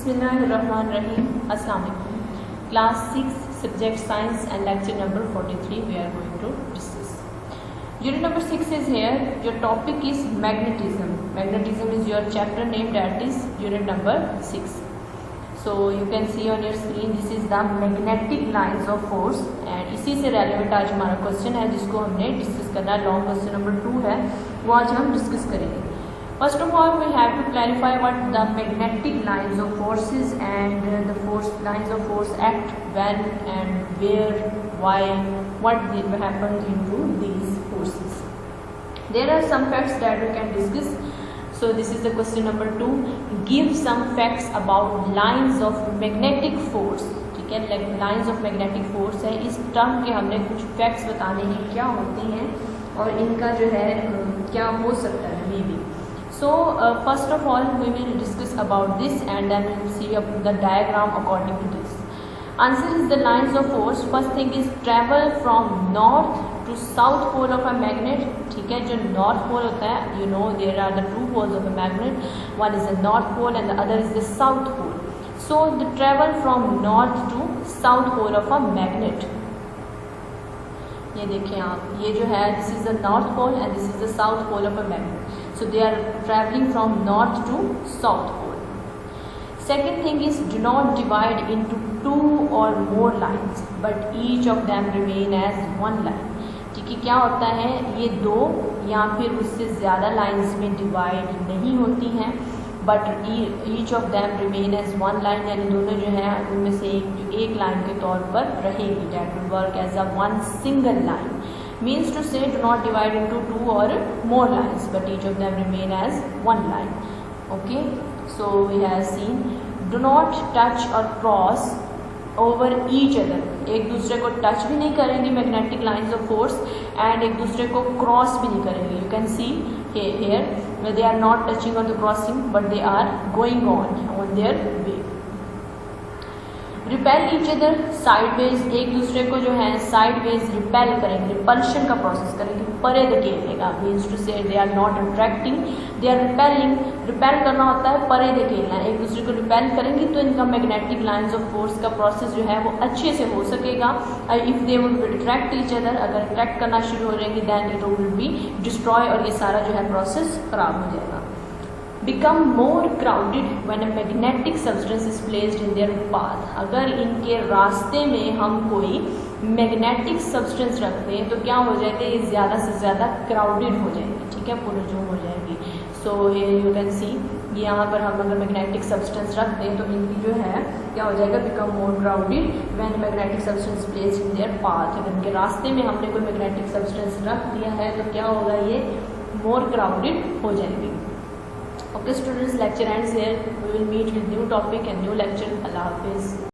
Bismillahirrahmanirrahim. Assalamu alaikum. Class 6 subject science and lecture number 43 we are going to discuss. Unit number 6 is here. Your topic is magnetism. Magnetism is your chapter name, that is unit number 6. So you can see on your screen this is the magnetic lines of force and इसी से relevant आज हमारा question है जिसको हमने discuss करना है. Long question number 2 है वो आज हम डिस्कस करेंगे. First of all, we have to clarify what the magnetic lines of forces and the lines of force act when and where, why, what will happen into these forces. There are some facts that we can discuss. So this is the question number 2. Give some facts about lines of magnetic force. ठीक है, like lines of magnetic force है. इस term के हमने कुछ facts बताने हैं क्या होते हैं और इनका जो है क्या हो सकता है may be. So first of all we will discuss about this and then we will see the diagram according to this. Answer is the lines of force. First thing is travel from north to south pole of a magnet. ठीक है, जो north pole होता है, you know there are the two poles of a magnet. One is the north pole and the other is the south pole. So the travel from north to south pole of a magnet. ये देखें आप, ये जो है this is the north pole and this is the south pole of a magnet. So they are traveling from north to south pole. Second thing is do not divide into two or more lines but each of them remain as one line. ठीक है, क्या होता है ये दो या फिर उससे ज़्यादा लाइन्स में डिवाइड नहीं होती हैं but each of them remain as one line, यानी दोनों जो है उनमें से एक लाइन के तौर पर रहेगी. That will work as a one single line. Means to say do not divide into two or more lines but each of them remain as one line. Okay, so we have seen do not touch or cross over each other. एक दूसरे को touch भी नहीं करेंगे magnetic lines of force and एक दूसरे को cross भी नहीं करेंगे. You can see here they are not touching or the crossing but they are going on their way. Repel each other sideways, एक दूसरे को जो है साइडवेज रिपेल करेंगे, रिपल्शन का प्रोसेस करेंगे, परे धकेलने. Means to say they are not attracting, they are repelling. Repel करना होता है परे धकेलना. एक दूसरे को रिपेल करेंगे तो इनका मैग्नेटिक लाइंस ऑफ फोर्स का प्रोसेस जो है वो अच्छे से हो सकेगा. If they would attract each other, अगर अट्रैक्ट करना शुरू हो जाएंगे then it will be destroy और ये सारा जो है प्रोसेस खराब हो जाएगा. Become more crowded when a magnetic substance is placed in their path. अगर इनके रास्ते में हम कोई मैग्नेटिक सब्सटेंस रखते हैं तो क्या हो जाएगा, ये ज़्यादा से ज़्यादा क्राउडेड हो जाएंगे. ठीक है, पुरजों हो जाएगी. सो यू कैन सी यहाँ पर हम अगर मैग्नेटिक सब्सटेंस रख दें तो इनकी जो है क्या हो जाएगा, become more crowded when magnetic substance placed in their path. अगर इनके रास्ते में हमने कोई मैग्नेटिक सब्सटेंस रख दिया है तो क्या होगा, ये मोर क्राउडेड हो जाएंगे. Okay students, lecture ends here. We will meet with new topic and new lecture. Allah Hafiz.